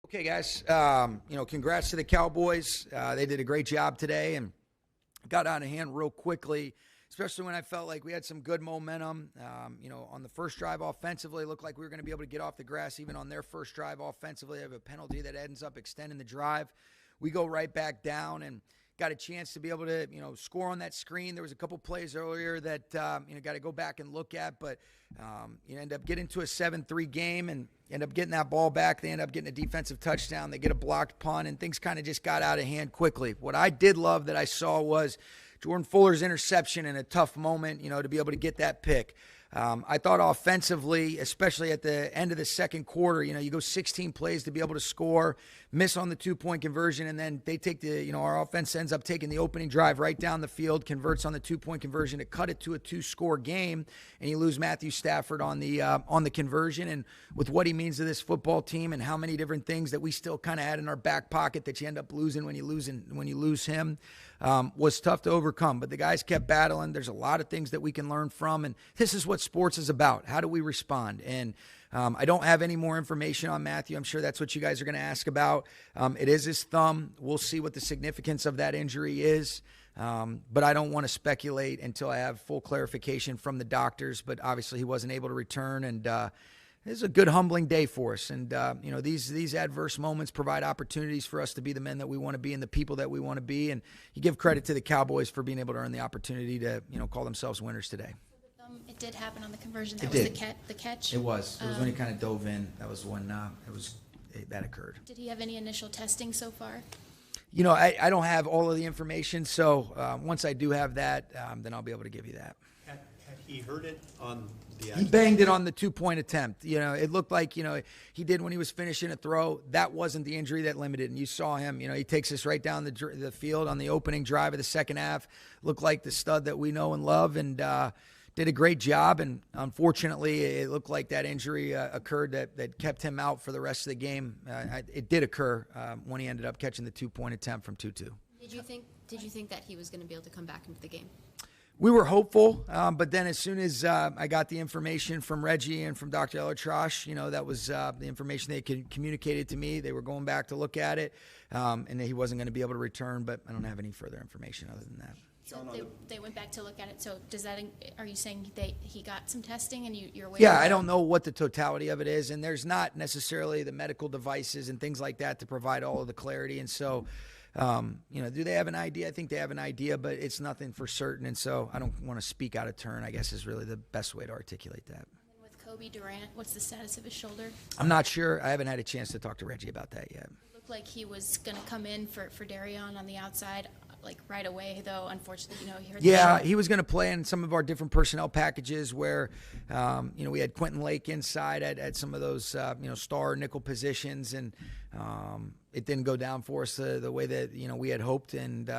Okay, guys, congrats to the Cowboys. They did a great job today and got out of hand real quickly, especially when I felt like we had some good momentum. On the first drive offensively, it looked like we were going to be able to get off the grass even on their first drive offensively. They have a penalty that ends up extending the drive. We go right back down and got a chance to be able to, score on that screen. There was a couple plays earlier that, got to go back and look at, but you end up getting to a 7-3 game and end up getting that ball back. They end up getting a defensive touchdown. They get a blocked punt, and things kind of just got out of hand quickly. What I did love that I saw was Jordan Fuller's interception in a tough moment, to be able to get that pick. I thought offensively, especially at the end of the second quarter, you go 16 plays to be able to score, miss on the 2-point conversion, and then they take our offense ends up taking the opening drive right down the field, converts on the 2-point conversion to cut it to a 2-score game, and you lose Matthew Stafford on the conversion. And with what he means to this football team and how many different things that we still kind of had in our back pocket that you end up losing when you lose him, was tough to overcome. But the guys kept battling. There's a lot of things that we can learn from, and this is what sports is about. How do we respond? And I don't have any more information on Matthew. I'm sure that's what you guys are going to ask about. It is his thumb. We'll see what the significance of that injury is. But I don't want to speculate until I have full clarification from the doctors. But obviously he wasn't able to return, and this is a good, humbling day for us. And, these adverse moments provide opportunities for us to be the men that we want to be and the people that we want to be. And you give credit to the Cowboys for being able to earn the opportunity to, call themselves winners today. It did happen on the conversion. That was the catch. It was. It was when he kind of dove in. That was when that occurred. Did he have any initial testing so far? I don't have all of the information. So once I do have that, then I'll be able to give you that. Had he heard it on the He banged it on the 2-point attempt. It looked like, he did when he was finishing a throw. That wasn't the injury that limited. And you saw him, he takes us right down the field on the opening drive of the second half. Looked like the stud that we know and love, and did a great job. And unfortunately, it looked like that injury occurred that kept him out for the rest of the game. It did occur when he ended up catching the 2-point attempt from 2-2. Did you think that he was going to be able to come back into the game? We were hopeful, but then as soon as I got the information from Reggie and from Dr. Elatrash, that was the information they communicated to me. They were going back to look at it, and he wasn't going to be able to return, but I don't have any further information other than that. So they went back to look at it. So are you saying he got some testing and you're waiting? Yeah, I don't know what the totality of it is, and there's not necessarily the medical devices and things like that to provide all of the clarity. And so, do they have an idea? I think they have an idea, but it's nothing for certain. And so I don't want to speak out of turn, I guess, is really the best way to articulate that. And with Kobe Durant, what's the status of his shoulder? I'm not sure. I haven't had a chance to talk to Reggie about that yet. It looked like he was going to come in for Darion on the outside, like right away, though. Unfortunately, he heard. Yeah, he was going to play in some of our different personnel packages where, we had Quentin Lake inside at some of those, star nickel positions, and it didn't go down for us the way that we had hoped. And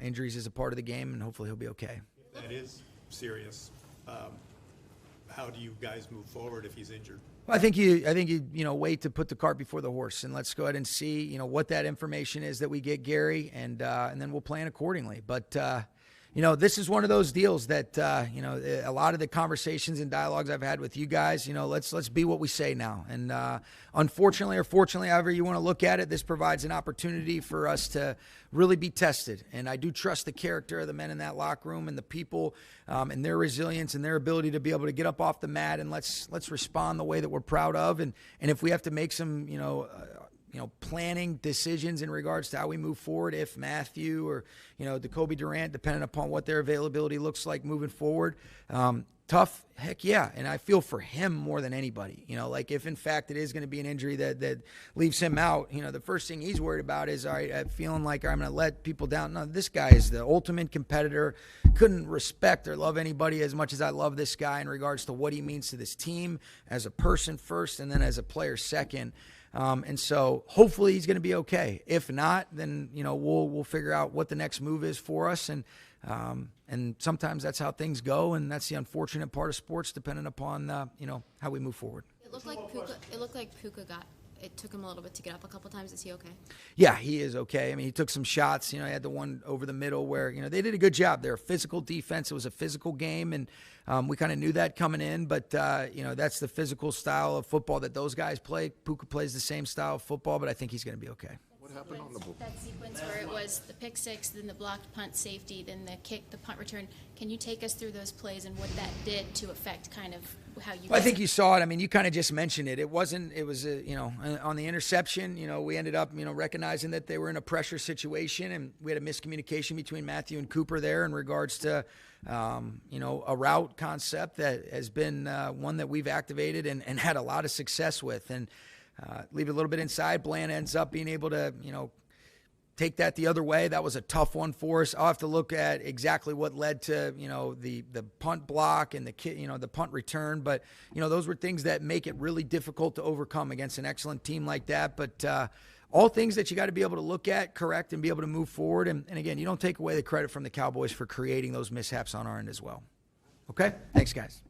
injuries is a part of the game, and hopefully he'll be okay. That is serious. How do you guys move forward if he's injured? Well, I think you wait to put the cart before the horse, and let's go ahead and see what that information is that we get, Gary, and then we'll plan accordingly. But this is one of those deals that a lot of the conversations and dialogues I've had with you guys, let's be what we say now. And unfortunately or fortunately, however you want to look at it, this provides an opportunity for us to really be tested. And I do trust the character of the men in that locker room and the people and their resilience and their ability to be able to get up off the mat and let's respond the way that we're proud of. And if we have to make some, planning decisions in regards to how we move forward, if Matthew or, the Kobe Durant, depending upon what their availability looks like moving forward, tough, heck yeah. And I feel for him more than anybody, if in fact it is going to be an injury that leaves him out, the first thing he's worried about is, all right, I'm feeling like I'm going to let people down. No, this guy is the ultimate competitor. Couldn't respect or love anybody as much as I love this guy in regards to what he means to this team as a person first, and then as a player second. And so hopefully he's going to be okay. If not, then, we'll figure out what the next move is for us. And sometimes that's how things go. And that's the unfortunate part of sports, depending upon, how we move forward. It looked like Puka got it took him a little bit to get up a couple times. Is he okay? Yeah, he is okay. I mean, he took some shots. He had the one over the middle where, they did a good job. They're a physical defense. It was a physical game, and we kind of knew that coming in. But, that's the physical style of football that those guys play. Puka plays the same style of football, but I think he's going to be okay. What happened on the ball? That sequence where it was the pick six, then the blocked punt safety, then the kick, the punt return. Can you take us through those plays and what that did to affect kind of how you? Well, I think you saw it. I mean, you kind of just mentioned it. It was on the interception. We ended up recognizing that they were in a pressure situation, and we had a miscommunication between Matthew and Cooper there in regards to a route concept that has been one that we've activated and had a lot of success with. And leave it a little bit inside. Bland ends up being able to, take that the other way. That was a tough one for us. I'll have to look at exactly what led to, the punt block and the punt return. But, those were things that make it really difficult to overcome against an excellent team like that. But all things that you got to be able to look at, correct, and be able to move forward. And again, you don't take away the credit from the Cowboys for creating those mishaps on our end as well. Okay? Thanks, guys.